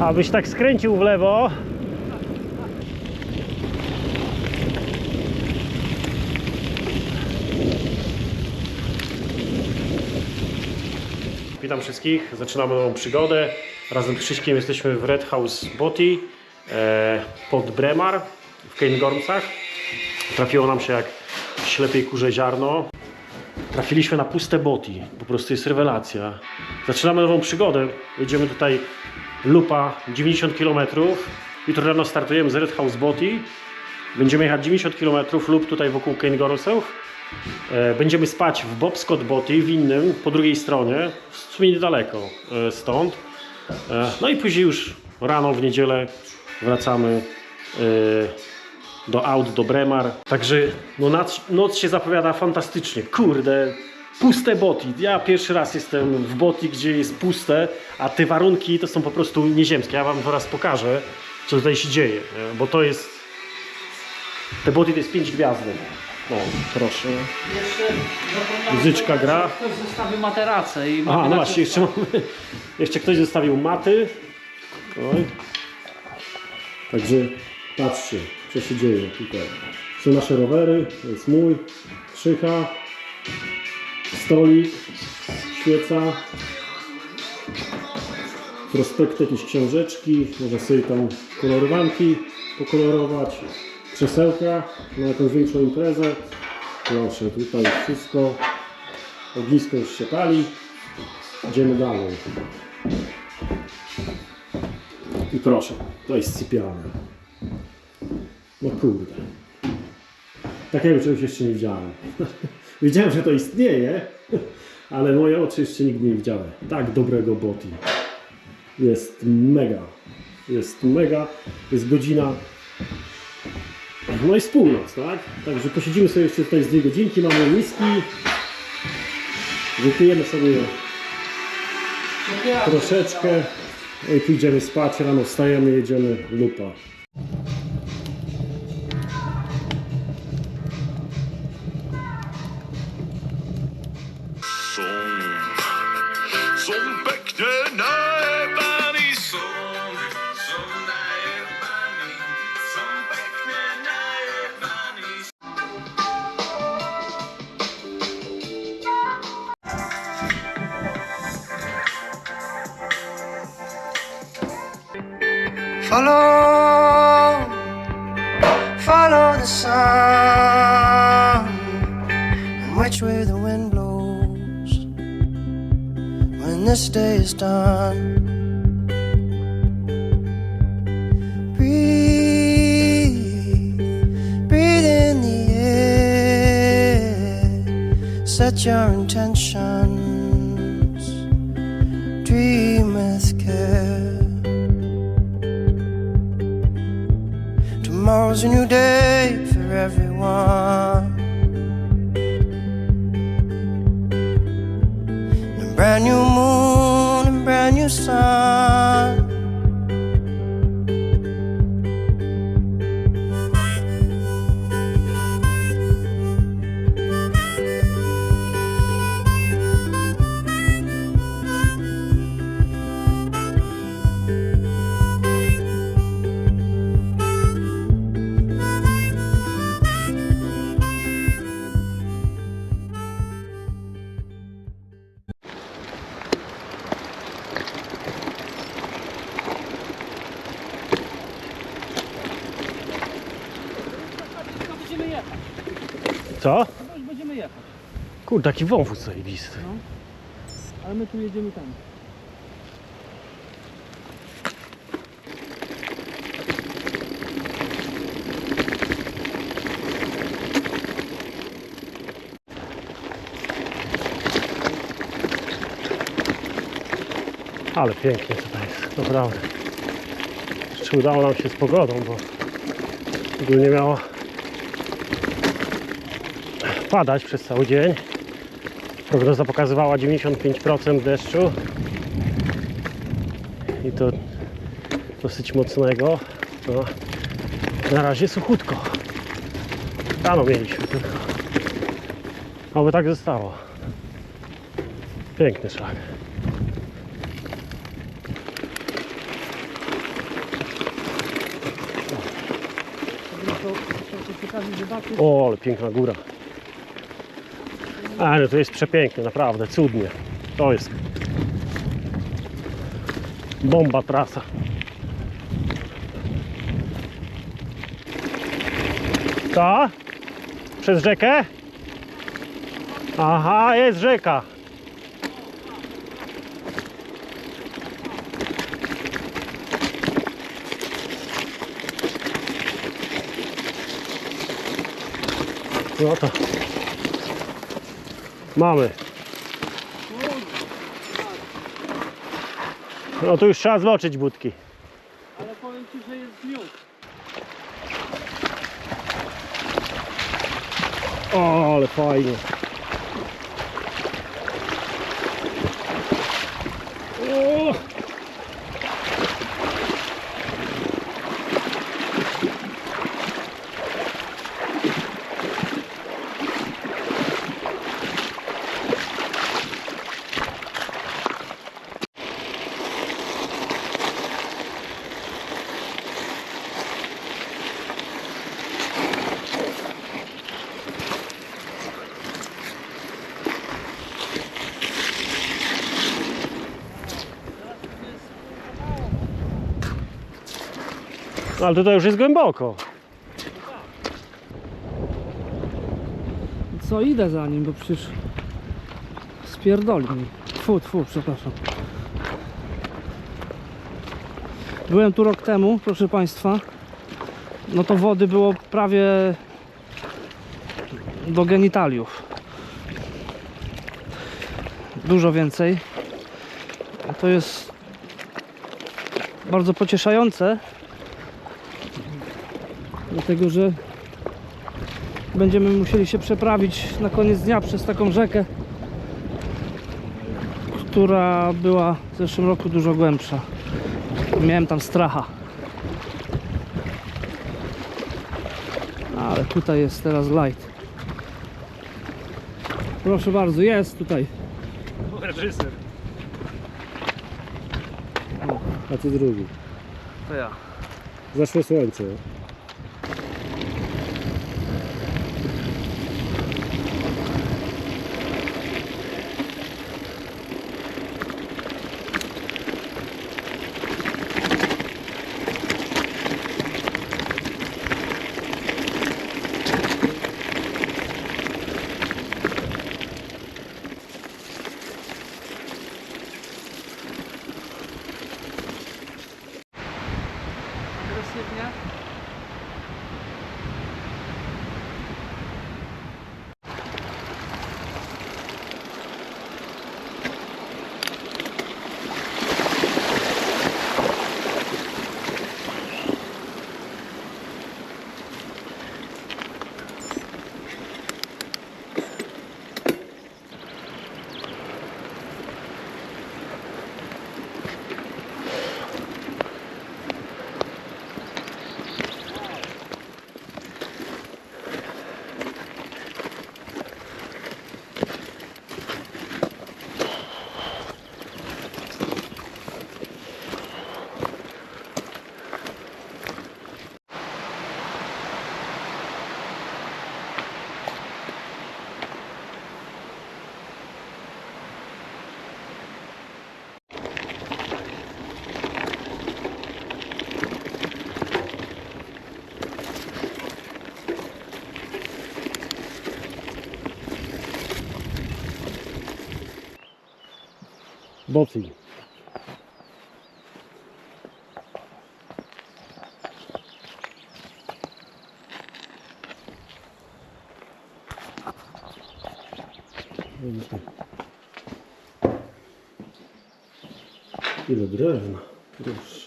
Abyś tak skręcił w lewo. Witam wszystkich, zaczynamy nową przygodę. Razem z Krzyśkiem jesteśmy w Red House Boty pod Bremar w Cairngormsach. Trafiło nam się jak ślepej kurze ziarno. Trafiliśmy na puste boty, po prostu jest rewelacja. Zaczynamy nową przygodę, jedziemy tutaj lupa 90 km. Jutro rano startujemy z Red House Boty. Będziemy jechać 90 km lub tutaj wokół Cairngormsów. Będziemy spać w Bobscott Boty, w innym, po drugiej stronie, w sumie niedaleko stąd. No i później już rano w niedzielę wracamy do aut, do Bremar. Także no, noc się zapowiada fantastycznie. Kurde, puste boty. Ja pierwszy raz jestem w boty, gdzie jest puste, a te warunki to są po prostu nieziemskie. Ja wam teraz pokażę, co tutaj się dzieje, bo to jest... Te boty to jest 5 gwiazdek. O, proszę. Muzyczka gra. Ktoś zostawił materacę i... Aha, no właśnie, jeszcze ktoś zostawił maty. Oj. Także patrzcie, co się dzieje tutaj. Są nasze rowery, to jest mój, Krzycha, stolik, świeca, prospekty, jakieś książeczki, można sobie tam kolorowanki pokolorować, krzesełka na jakąś większą imprezę. Proszę, tutaj wszystko, ognisko już się pali, idziemy dalej. I proszę, to jest sypialnia. No kurde. Takiego czegoś jeszcze nie widziałem. Wiedziałem, że to istnieje, ale moje oczy jeszcze nigdy nie widziały tak dobrego boty. Jest mega. Jest mega. Jest godzina... No jest północ, tak? Także posiedzimy sobie jeszcze tutaj z 2 godzinki, mamy whisky. Wypijemy sobie troszeczkę. I pójdziemy spać, rano wstajemy, jedziemy lupa. Follow the sun and which way the wind blows when this day is done. Breathe, breathe in the air, set your intentions, dream with care. Tomorrow's a new day for everyone, a brand new moon and brand new sun. Co? No już będziemy jechać. Kurde, taki wąwóz zajebisty. Ale my tu jedziemy tam. Ale pięknie tutaj jest, naprawdę. Jeszcze udało nam się z pogodą, bo ogólnie miało padać przez cały dzień. Prognoza pokazywała 95% deszczu i to dosyć mocnego. No, na razie suchutko. Rano mieliśmy tylko. Oby tak zostało. Piękny szlak. O, ale piękna góra. Ale to jest przepięknie, naprawdę, cudnie. To jest bomba trasa. Ta? Przez rzekę? Aha, jest rzeka. No to mamy. No tu już trzeba zloczyć budki. Ale powiem Ci, że jest miód. O, ale fajnie. O! Ale tutaj już jest głęboko. Co, idę za nim, bo przecież spierdoli mi. Tfu, przepraszam. Byłem tu rok temu, proszę Państwa. No to wody było prawie do genitaliów. Dużo więcej. To jest bardzo pocieszające. Dlatego, że będziemy musieli się przeprawić na koniec dnia przez taką rzekę, która była w zeszłym roku dużo głębsza. Miałem tam stracha. Ale tutaj jest teraz light. Proszę bardzo, jest tutaj. Reżyser. A ty drugi. To ja. Zaszło słońce. Agresywnie. Boty. Ile drewna. Proszę.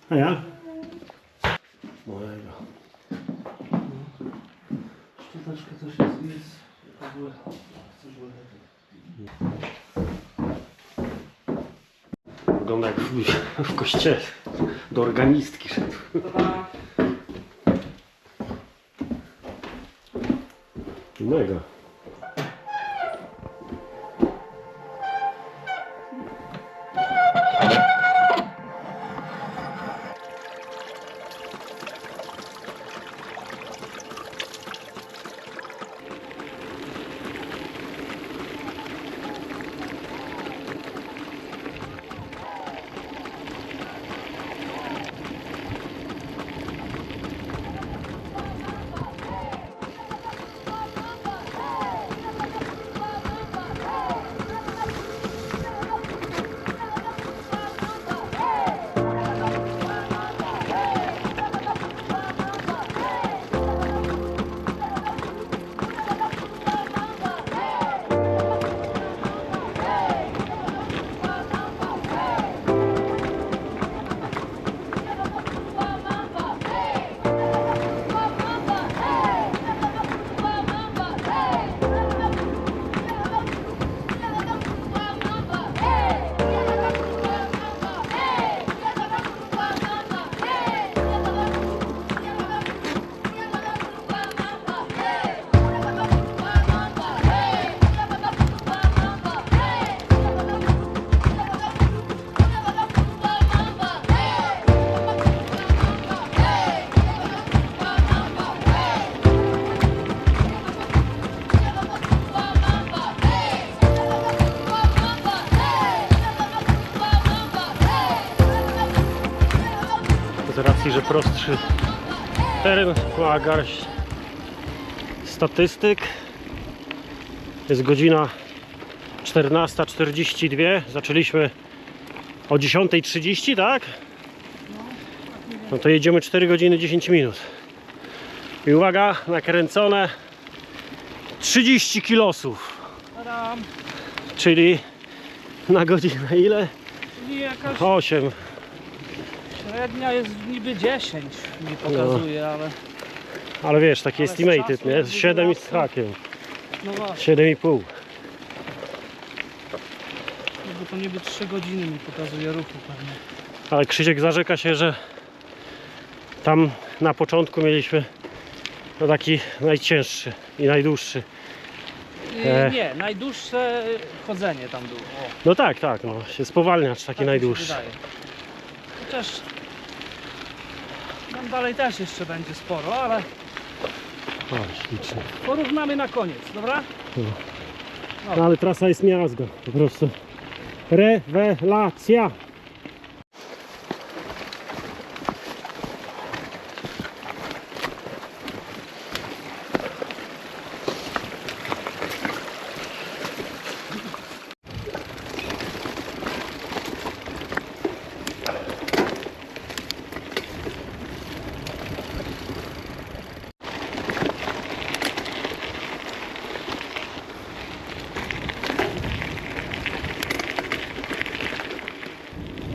A ja? Mojego. Szczoteczka też jest w ogóle. Wygląda jak w kościele. Do organistki szedł. Mega. Z racji, że prostszy teren ma garść statystyk. Jest godzina 14:42. Zaczęliśmy o 10:30, tak? No to jedziemy 4 godziny 10 minut. I uwaga, nakręcone 30 kilosów. Tadam. Czyli na godzinę ile? Czyli jakaś 8. średnia jest niby 10 mi pokazuje, ale Ale wiesz, taki Ale z estimated, czasu nie? jakby 7 i z wzrasta. hakiem. no właśnie, 7,5. jakby to niby 3 godziny mi pokazuje ruchu pewnie. Ale Krzysiek zarzeka się, że tam na początku mieliśmy no taki najcięższy i najdłuższy. Nie, najdłuższe chodzenie tam było. O, No tak, tak, no się spowalniacz taki tak mi się najdłuższy. wydaje. Chociaż tam dalej też jeszcze będzie sporo, ale O, ślicznie. porównamy na koniec, dobra? No ale trasa jest miazga, po prostu. Rewelacja!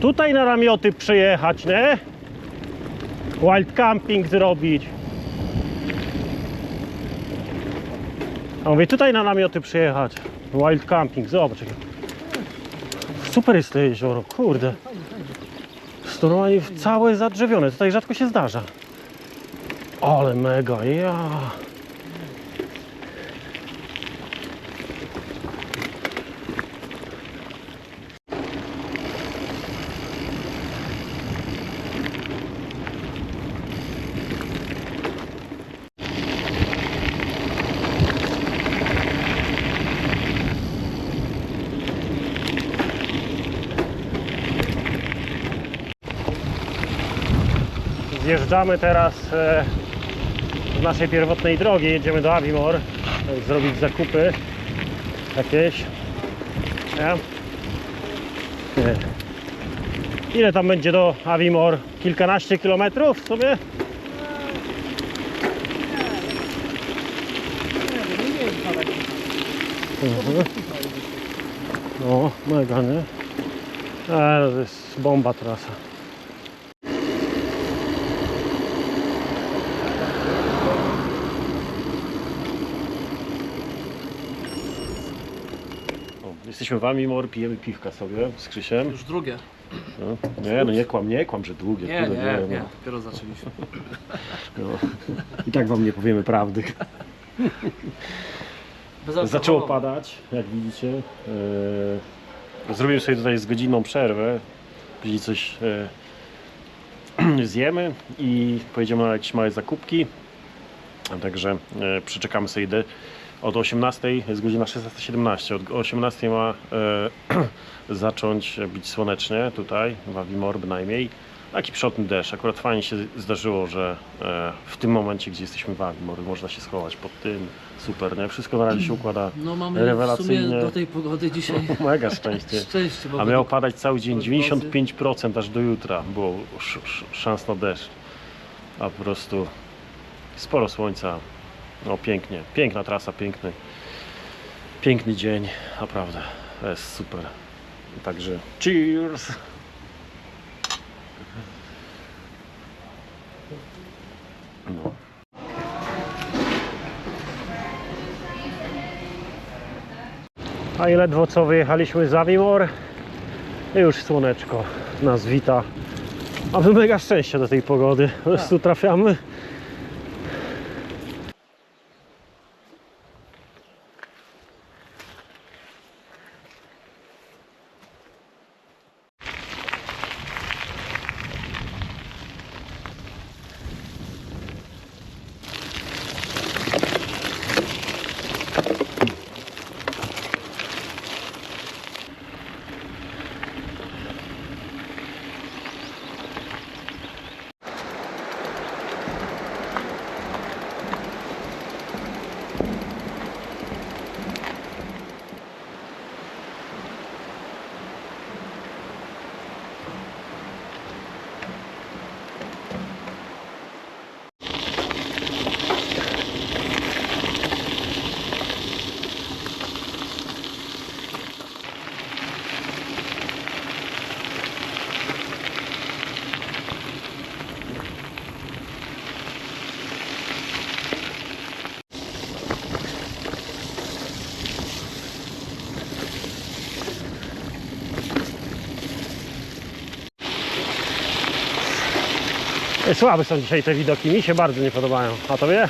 Tutaj na namioty przyjechać, nie? Wild camping zrobić. A mówię, tutaj na namioty przyjechać. Wild camping, zobacz. Super jest to jezioro, kurde. Jest normalnie całe zadrzewione, tutaj rzadko się zdarza. Ale mega, ja. Zjeżdżamy teraz z naszej pierwotnej drogi, jedziemy do Aviemore. zrobić zakupy jakieś. Nie? Nie. Ile tam będzie do Aviemore? Kilkanaście kilometrów sobie? No, mega, nie? To jest bomba trasa. Jesteśmy w Aviemore, pijemy piwka sobie z Krzysiem. Już drugie. No, nie kłam, że długie. Nie, dopiero zaczęliśmy. No. I tak wam nie powiemy prawdy. Zaczęło padać, jak widzicie. Zrobiłem sobie tutaj z godzinną przerwę. Później coś zjemy i pojedziemy na jakieś małe zakupki. Także przeczekamy sobie od 18, jest godzina 16:17. Od 18 ma zacząć być słonecznie tutaj, w Aviemore bynajmniej. Taki przodny deszcz. Akurat fajnie się zdarzyło, że w tym momencie, gdzie jesteśmy w Aviemore, można się schować pod tym. Super, nie? Wszystko na razie się układa No mamy rewelacyjnie. w sumie do tej pogody dzisiaj Mega szczęście. bo A miało padać cały dzień, 95% aż do jutra było szans na deszcz. A po prostu sporo słońca. No pięknie, piękna trasa, piękny dzień, naprawdę, jest super. Także cheers! No. A i ledwo co wyjechaliśmy z Aviemore, już słoneczko nas wita. Mamy mega szczęście do tej pogody, po prostu trafiamy. Słabe są dzisiaj te widoki, mi się bardzo nie podobają. A tobie?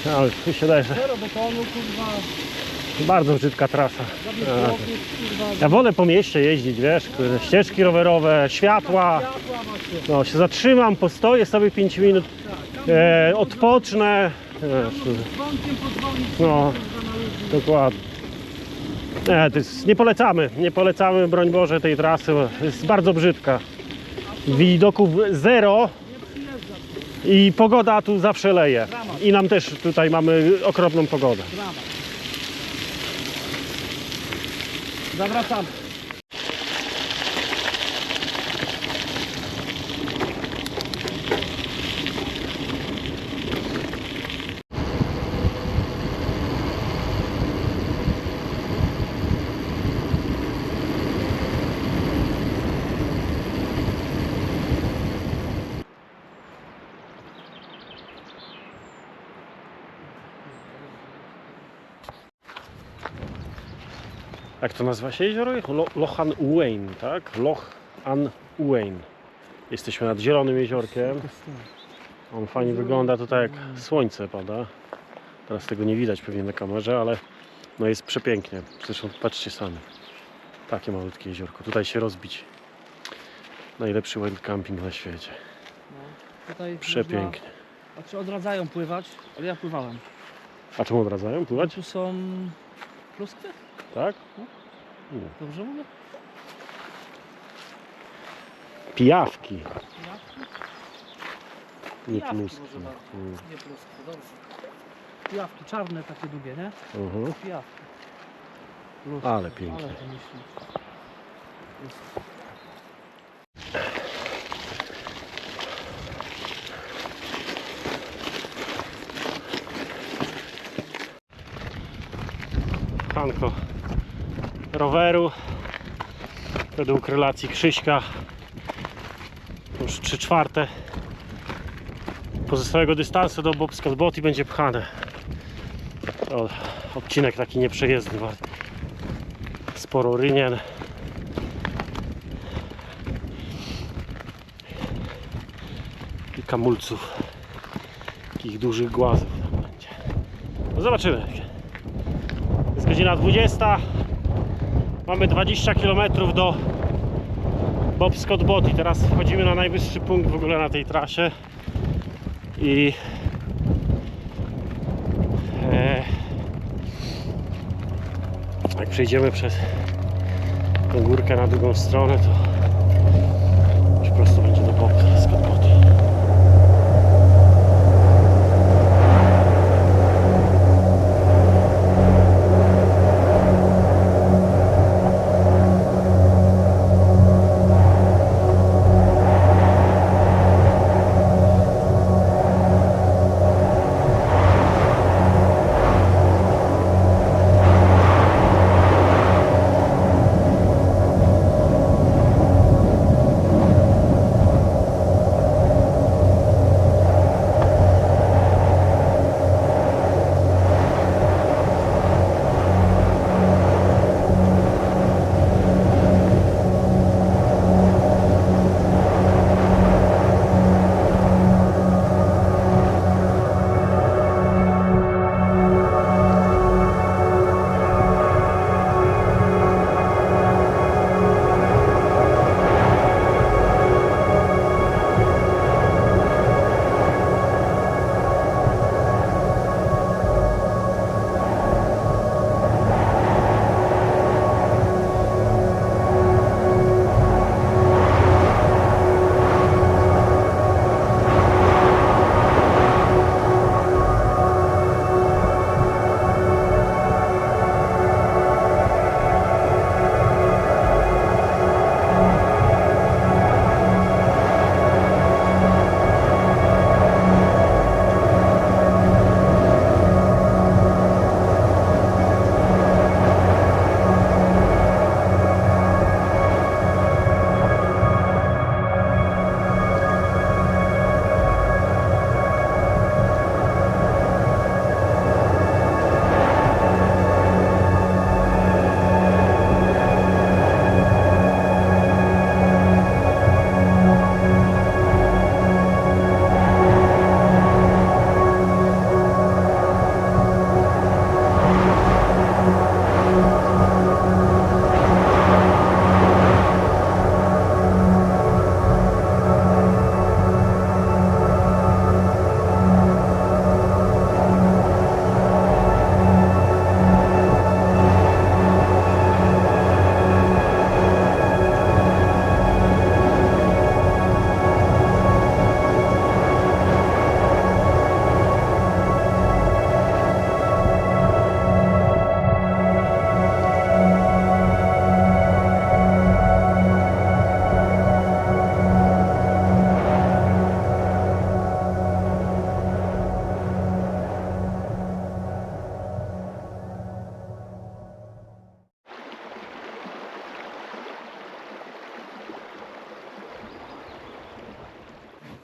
No nie, ale tu się daje, że Zero betonu, kurwa, bardzo brzydka trasa. kurwa, Ja wolę po mieście jeździć, wiesz, kurde, ścieżki rowerowe, światła. No, się zatrzymam, postoję sobie 5 minut, odpocznę. No, dokładnie. Nie, to jest, nie polecamy, broń Boże, tej trasy, bo jest bardzo brzydka. Widoków zero i pogoda tu zawsze leje. I nam też tutaj mamy okropną pogodę. Zawracamy. Jak to nazywa się jezioro? Loch an Uain, tak? Loch an Uain. Jesteśmy nad Zielonym Jeziorkiem. On fajnie wygląda, tutaj jak słońce pada. Teraz tego nie widać pewnie na kamerze, ale no jest przepięknie. Zresztą patrzcie sami. Takie malutkie jeziorko. Tutaj się rozbić. Najlepszy wild camping na świecie. Tutaj Przepięknie. Znaczy odradzają pływać, ale ja pływałem. A czemu odradzają pływać? Tu są pluskwy? Tak? Dobrze mówię? Pijawki. Pijawki? Nie Pijawki pluskwy. może bardzo. Nie pluskwy, dobrze. pijawki czarne, takie długie, nie? Pijawki. Ale pięknie. Ale to myśli. Pchanko roweru według relacji Krzyśka już 3/4 pozostałego dystansu do Bobscot Boty będzie pchane. To odcinek taki nieprzejezdny, sporo rynien. I kamulców, takich dużych głazów tam będzie. No zobaczymy. Jest godzina 20. Mamy 20 km do Bobscot Boty. Teraz wchodzimy na najwyższy punkt w ogóle na tej trasie. I jak przejdziemy przez tą górkę na drugą stronę, to już prosto będzie do Bobscot Boty.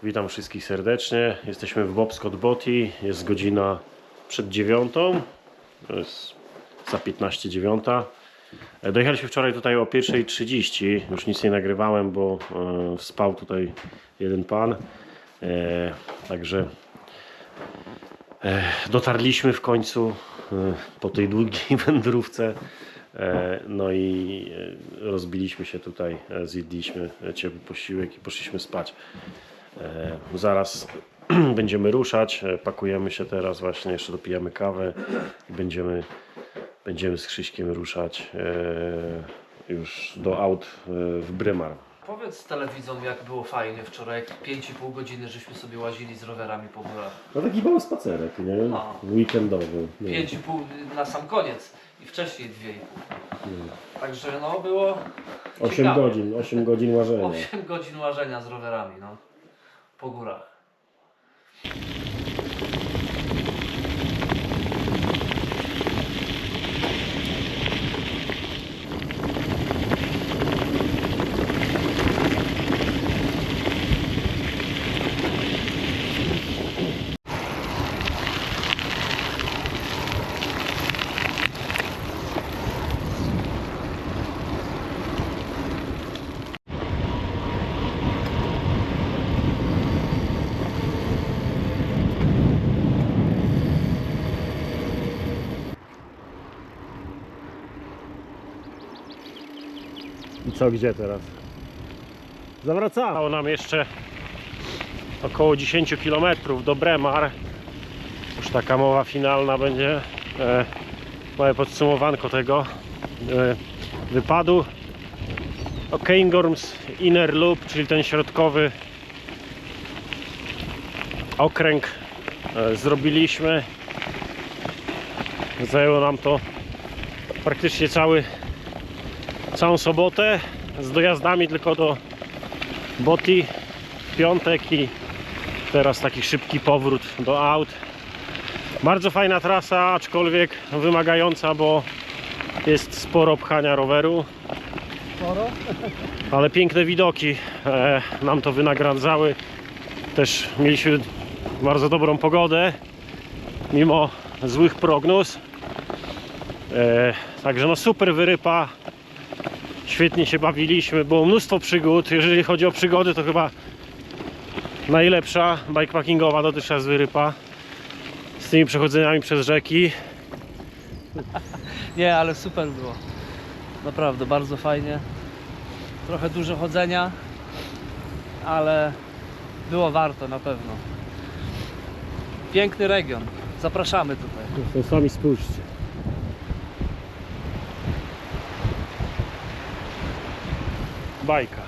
Witam wszystkich serdecznie. Jesteśmy w Bobscot Boty. Jest godzina przed 9. To jest za 15:09. Dojechaliśmy wczoraj tutaj o 1:30. Już nic nie nagrywałem, bo spał tutaj jeden pan. Także dotarliśmy w końcu po tej długiej wędrówce. No i rozbiliśmy się tutaj, zjedliśmy ciepły posiłek i poszliśmy spać. Zaraz będziemy ruszać, pakujemy się teraz właśnie, jeszcze dopijamy kawę i będziemy z Krzyśkiem ruszać już do aut w Bremar. Powiedz telewidzom, jak było fajnie wczoraj. 5,5 godziny żeśmy sobie łazili z rowerami po górach. No taki mały spacerek, nie? No. Weekendowy. Nie. 5,5 na sam koniec i wcześniej 2,5. Także no było 8 godzin, 8 godzin łażenia. 8 godzin łażenia z rowerami, no. Po górach. I co, gdzie teraz? Zawracamy. Zostało nam jeszcze około 10 km do Bremar. Już taka mowa finalna będzie. Małe podsumowanko tego wypadu. Cairngorms Inner Loop, czyli ten środkowy okręg zrobiliśmy. Zajęło nam to praktycznie całą sobotę z dojazdami tylko do Botti w piątek i teraz taki szybki powrót do aut. Bardzo fajna trasa, aczkolwiek wymagająca, bo jest sporo pchania roweru. Sporo? Ale piękne widoki nam to wynagradzały. Też mieliśmy bardzo dobrą pogodę mimo złych prognoz. Także no super wyrypa. Świetnie się bawiliśmy, było mnóstwo przygód. Jeżeli chodzi o przygody, to chyba najlepsza bikepackingowa dotychczas wyrypa z tymi przechodzeniami przez rzeki. Nie, ale super było. Naprawdę, bardzo fajnie. Trochę dużo chodzenia, ale było warto na pewno. Piękny region. Zapraszamy tutaj. To sami spójrzcie. Bajka.